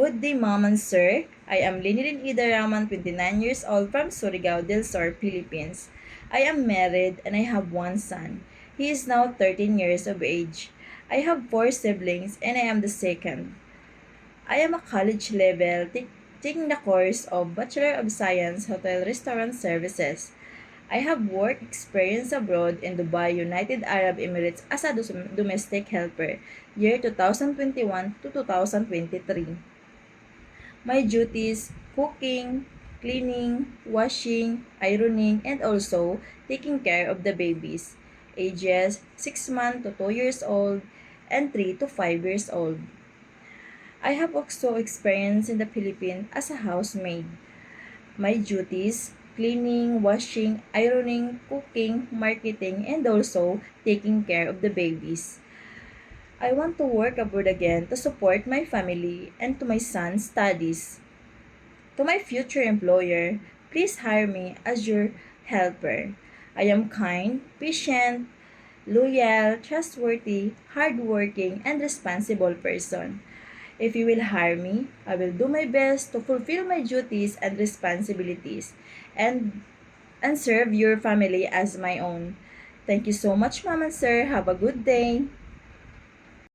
Good day, Mom and Sir. I am Linilin Ida Raman, 29 years old from Surigao del Sur, Philippines. I am married and I have one son. He is now 13 years of age. I have four siblings and I am the second. I am a college level taking the course of Bachelor of Science Hotel Restaurant Services. I have work experience abroad in Dubai, United Arab Emirates as a domestic helper, year 2021 to 2023. My duties, cooking, cleaning, washing, ironing, and also taking care of the babies, ages 6 months to 2 years old and 3 to 5 years old. I have also experience in the Philippines as a housemaid. My duties, cleaning, washing, ironing, cooking, marketing, and also taking care of the babies. I want to work abroad again to support my family and to my son's studies. To my future employer, please hire me as your helper. I am kind, patient, loyal, trustworthy, hardworking, and responsible person. If you will hire me, I will do my best to fulfill my duties and responsibilities and serve your family as my own. Thank you so much, Mom and Sir. Have a good day.